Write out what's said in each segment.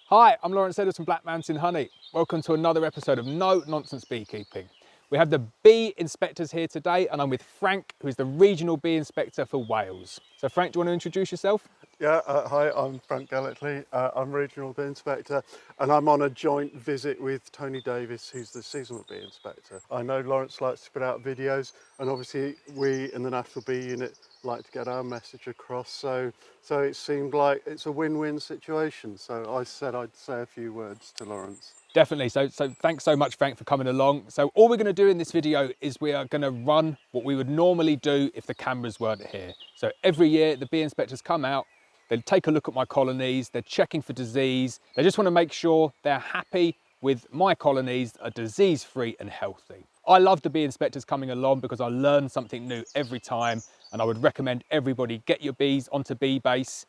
Hi, I'm Lawrence Edwards from Black Mountain Honey. Welcome to another episode of No Nonsense Beekeeping. We have the bee inspectors here today and I'm with Frank, who is the regional bee inspector for Wales. So Frank, do you want to introduce yourself? Yeah, hi, I'm Frank Gellickley. I'm Regional Bee Inspector and I'm on a joint visit with Tony Davis, who's the Seasonal Bee Inspector. I know Lawrence likes to put out videos and obviously we in the National Bee Unit like to get our message across, so it seemed like it's a win-win situation. So I said I'd say a few words to Lawrence. Definitely, so thanks so much Frank for coming along. So all we're going to do in this video is we are going to run what we would normally do if the cameras weren't here. So every year the bee inspectors come out, they take a look at my colonies, they're checking for disease, they just want to make sure they're happy with my colonies are disease-free and healthy. I love the bee inspectors coming along because I learn something new every time, and I would recommend everybody get your bees onto BeeBase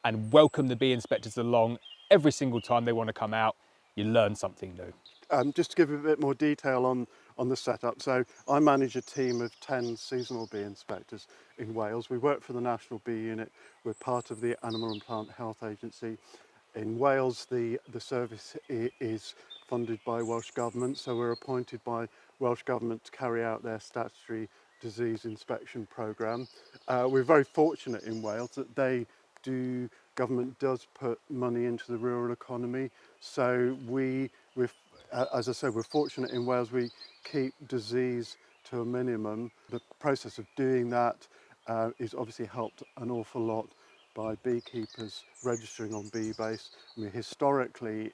and welcome the bee inspectors along every single time they want to come out. You learn something new. Just to give a bit more detail on the setup, so I manage a team of 10 seasonal bee inspectors in Wales. We work for the National Bee Unit. We're part of the Animal and Plant Health Agency. In Wales, the service is funded by Welsh Government, so we're appointed by Welsh Government to carry out their statutory disease inspection programme. We're very fortunate in Wales that government does put money into the rural economy, so as I said, we're fortunate in Wales. We keep disease to a minimum. The process of doing that is obviously helped an awful lot by beekeepers registering on BeeBase. I mean, historically,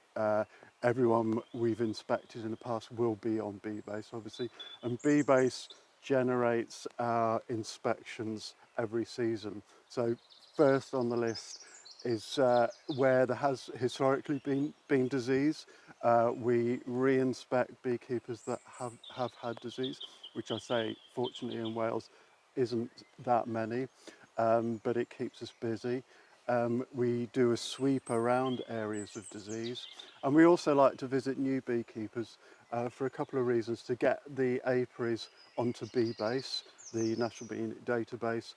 everyone we've inspected in the past will be on BeeBase, obviously, and BeeBase generates our inspections every season. So first on the list is where there has historically been disease. We re-inspect beekeepers that have had disease, which I say, fortunately in Wales, isn't that many, but it keeps us busy. We do a sweep around areas of disease, and we also like to visit new beekeepers for a couple of reasons: to get the apiaries onto BeeBase, the National Bee Unit database,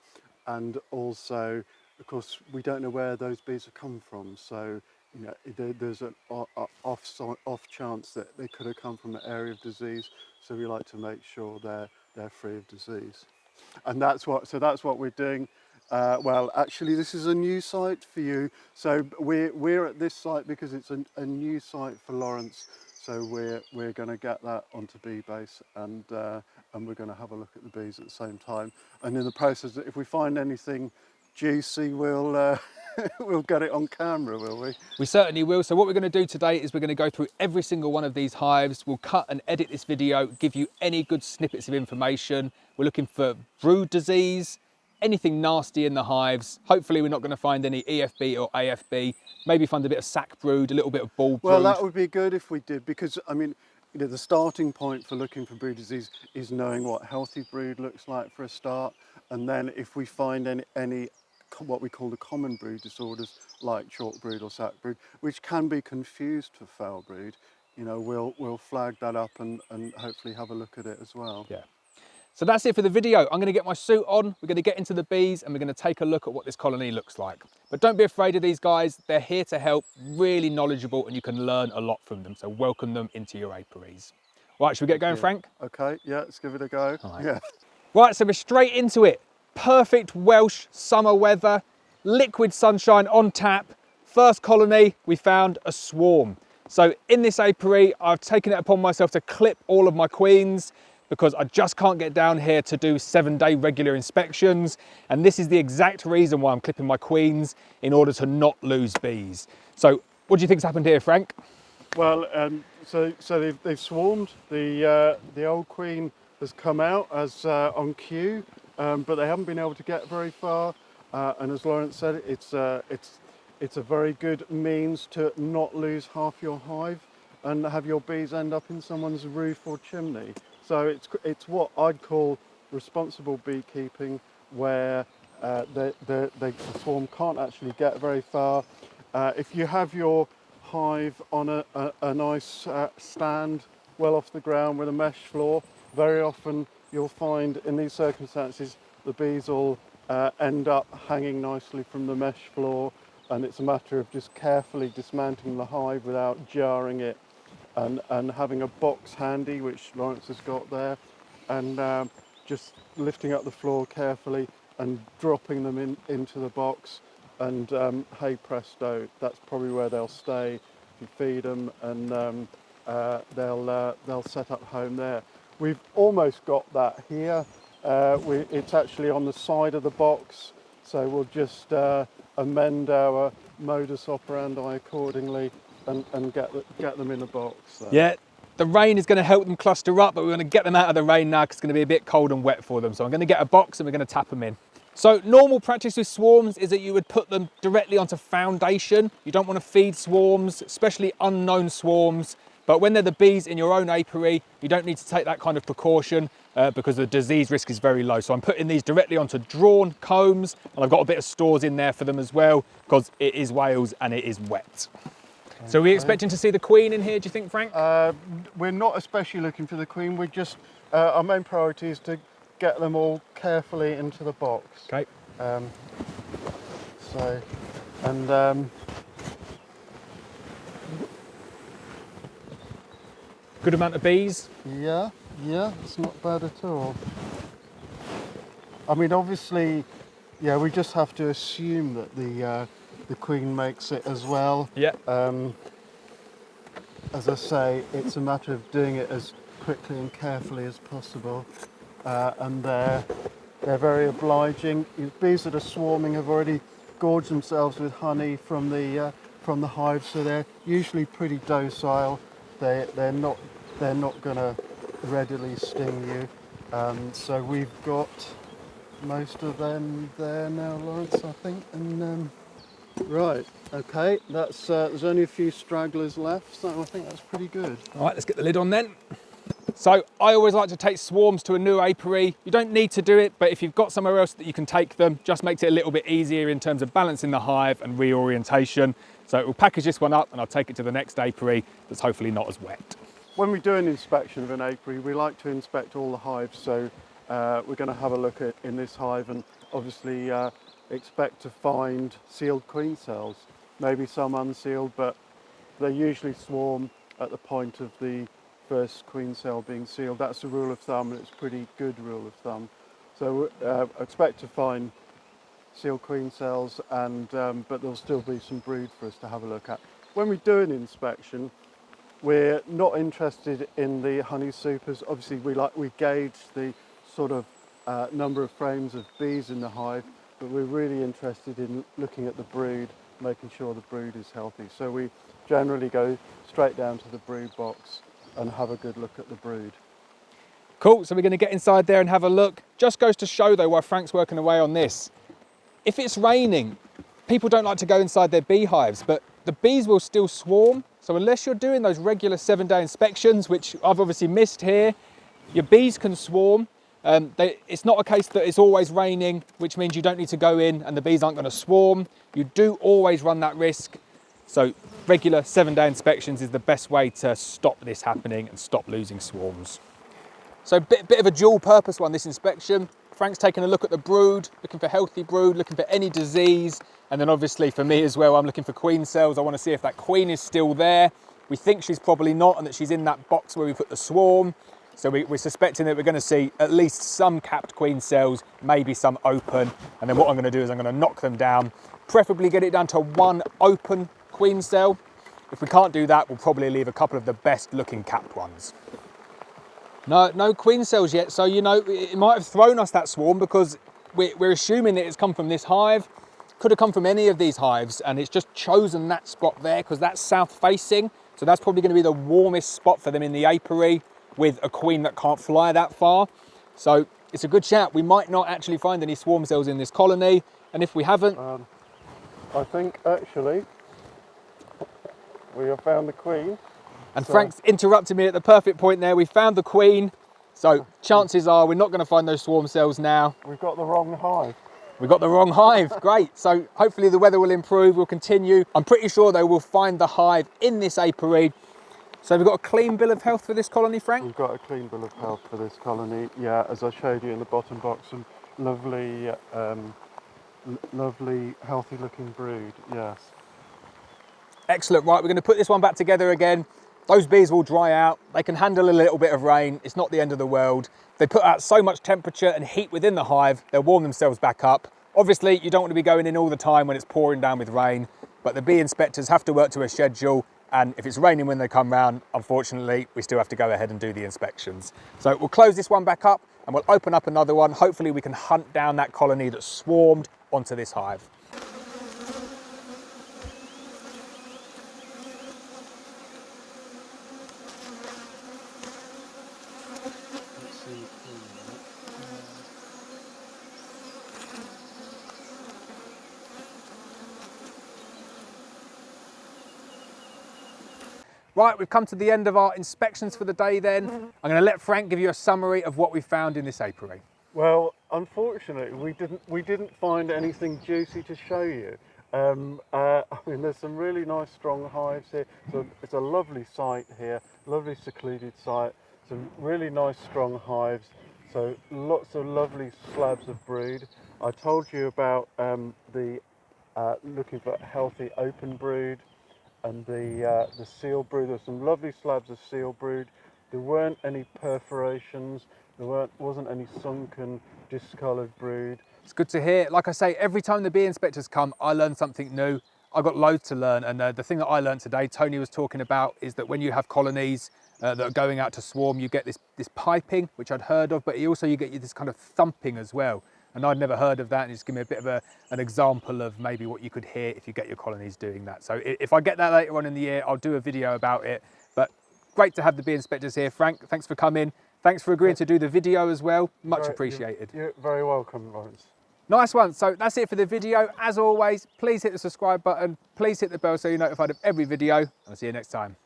and also, of course, we don't know where those bees have come from, so you know, there's an off chance that they could have come from an area of disease. So we like to make sure they're free of disease, and that's what we're doing. Well, actually, this is a new site for you. So we're at this site because it's a new site for Lawrence. So we're going to get that onto BeeBase, and we're going to have a look at the bees at the same time. And in the process, if we find anything juicy, we'll we'll get it on camera, will we? We certainly will. So what we're going to do today is we're going to go through every single one of these hives. We'll cut and edit this video, give you any good snippets of information. We're looking for brood disease, anything nasty in the hives. Hopefully we're not going to find any EFB or AFB. Maybe find a bit of sac brood, a little bit of ball brood. Well, that would be good if we did, because I mean, you know, the starting point for looking for brood disease is knowing what healthy brood looks like for a start, and then if we find any what we call the common brood disorders like chalk brood or sac brood, which can be confused for foulbrood, you know, we'll flag that up and hopefully have a look at it as well. Yeah. So that's it for the video. I'm going to get my suit on, we're going to get into the bees, and we're going to take a look at what this colony looks like. But don't be afraid of these guys. They're here to help, really knowledgeable, and you can learn a lot from them. So welcome them into your apiaries. Right, should we get going, Frank? Okay, yeah, let's give it a go. Right. Yeah. Right, so we're straight into it. Perfect Welsh summer weather, liquid sunshine on tap. First colony, we found a swarm. So in this apiary, I've taken it upon myself to clip all of my queens because I just can't get down here to do 7-day regular inspections. And this is the exact reason why I'm clipping my queens, in order to not lose bees. So what do you think's happened here, Frank? Well, so they've swarmed. The old queen has come out as on cue, but they haven't been able to get very far. And as Lawrence said, it's a very good means to not lose half your hive and have your bees end up in someone's roof or chimney. So it's what I'd call responsible beekeeping, where the swarm can't actually get very far. If you have your hive on a nice stand well off the ground with a mesh floor, very often you'll find in these circumstances the bees will end up hanging nicely from the mesh floor, and it's a matter of just carefully dismantling the hive without jarring it, and having a box handy, which Lawrence has got there, and just lifting up the floor carefully and dropping them into the box, and hey presto, that's probably where they'll stay. You feed them, and they'll set up home there. We've almost got that here. It's actually on the side of the box, so we'll just amend our modus operandi accordingly and get them in a box. So. Yeah, the rain is going to help them cluster up, but we're going to get them out of the rain now because it's going to be a bit cold and wet for them. So I'm going to get a box and we're going to tap them in. So normal practice with swarms is that you would put them directly onto foundation. You don't want to feed swarms, especially unknown swarms. But when they're the bees in your own apiary, you don't need to take that kind of precaution because the disease risk is very low. So I'm putting these directly onto drawn combs, and I've got a bit of stores in there for them as well because it is Wales and it is wet. So are we expecting to see the queen in here, do you think, Frank? We're not especially looking for the queen. We're just, our main priority is to get them all carefully into the box. Okay. Good amount of bees? Yeah, it's not bad at all. I mean, obviously, yeah, we just have to assume that the queen makes it as well. Yeah. As I say, it's a matter of doing it as quickly and carefully as possible, and they're very obliging. Bees that are swarming have already gorged themselves with honey from the hive, so they're usually pretty docile. They're not going to readily sting you. So we've got most of them there now, Lawrence, I think. And right, okay, that's there's only a few stragglers left, so I think that's pretty good. All right, let's get the lid on then. So I always like to take swarms to a new apiary. You don't need to do it, but if you've got somewhere else that you can take them, just makes it a little bit easier in terms of balancing the hive and reorientation. So we'll package this one up and I'll take it to the next apiary that's hopefully not as wet. When we do an inspection of an apiary, we like to inspect all the hives. So we're going to have a look in this hive and obviously expect to find sealed queen cells. Maybe some unsealed, but they usually swarm at the point of the first queen cell being sealed. That's a rule of thumb, and it's a pretty good rule of thumb. So expect to find sealed queen cells, and but there'll still be some brood for us to have a look at. When we do an inspection, we're not interested in the honey supers. Obviously, we gauge the sort of number of frames of bees in the hive, but we're really interested in looking at the brood, making sure the brood is healthy. So we generally go straight down to the brood box and have a good look at the brood. Cool, so we're going to get inside there and have a look. Just goes to show though why Frank's working away on this. If it's raining, people don't like to go inside their beehives, but the bees will still swarm. So unless you're doing those regular 7-day inspections, which I've obviously missed here, your bees can swarm. It's not a case that it's always raining, which means you don't need to go in and the bees aren't going to swarm. You do always run that risk. So regular 7-day inspections is the best way to stop this happening and stop losing swarms. So a bit of a dual purpose one, this inspection. Frank's taking a look at the brood, looking for healthy brood, looking for any disease. And then obviously for me as well, I'm looking for queen cells. I want to see if that queen is still there. We think she's probably not and that she's in that box where we put the swarm. So we're suspecting that we're going to see at least some capped queen cells, maybe some open. And then what I'm going to do is I'm going to knock them down, preferably get it down to one open queen cell. If we can't do that, we'll probably leave a couple of the best looking capped ones. No queen cells yet, so you know, it might have thrown us that swarm because we're assuming that it's come from this hive. Could have come from any of these hives, and it's just chosen that spot there because that's south facing, so that's probably going to be the warmest spot for them in the apiary with a queen that can't fly that far. So it's a good shout. We might not actually find any swarm cells in this colony, and if we haven't... I think actually we have found the queen. And Frank's interrupted me at the perfect point there. We found the queen, so chances are we're not going to find those swarm cells now. We've got the wrong hive. We've got the wrong hive, great. So hopefully the weather will improve, we'll continue. I'm pretty sure though we'll find the hive in this apiary. So we've got a clean bill of health for this colony, Frank? We've got a clean bill of health for this colony. Yeah, as I showed you in the bottom box, some lovely lovely, healthy looking brood, yes. Excellent. Right, we're going to put this one back together again. Those bees will dry out. They can handle a little bit of rain. It's not the end of the world. They put out so much temperature and heat within the hive, they'll warm themselves back up. Obviously, you don't want to be going in all the time when it's pouring down with rain, but the bee inspectors have to work to a schedule, and if it's raining when they come round, unfortunately, we still have to go ahead and do the inspections. So we'll close this one back up and we'll open up another one. Hopefully we can hunt down that colony that swarmed onto this hive. Right, we've come to the end of our inspections for the day then. I'm going to let Frank give you a summary of what we found in this apiary. Well, unfortunately, we didn't find anything juicy to show you. I mean, there's some really nice strong hives here. So it's a lovely site here, lovely secluded site. Some really nice strong hives. So lots of lovely slabs of brood. I told you about looking for healthy open brood and the seal brood. There's some lovely slabs of seal brood. There weren't any perforations. There wasn't any sunken, discoloured brood. It's good to hear. Like I say, every time the bee inspectors come, I learn something new. I've got loads to learn, and the thing that I learned today, Tony was talking about, is that when you have colonies that are going out to swarm, you get this piping, which I'd heard of, but you get this kind of thumping as well. And I'd never heard of that, and just give me a bit of an example of maybe what you could hear if you get your colonies doing that. So if I get that later on in the year, I'll do a video about it. But great to have the bee inspectors here. Frank, thanks for coming. Thanks for agreeing to do the video as well. Much appreciated. You're very welcome, Lawrence. Nice one. So that's it for the video. As always, please hit the subscribe button. Please hit the bell so you're notified of every video. And I'll see you next time.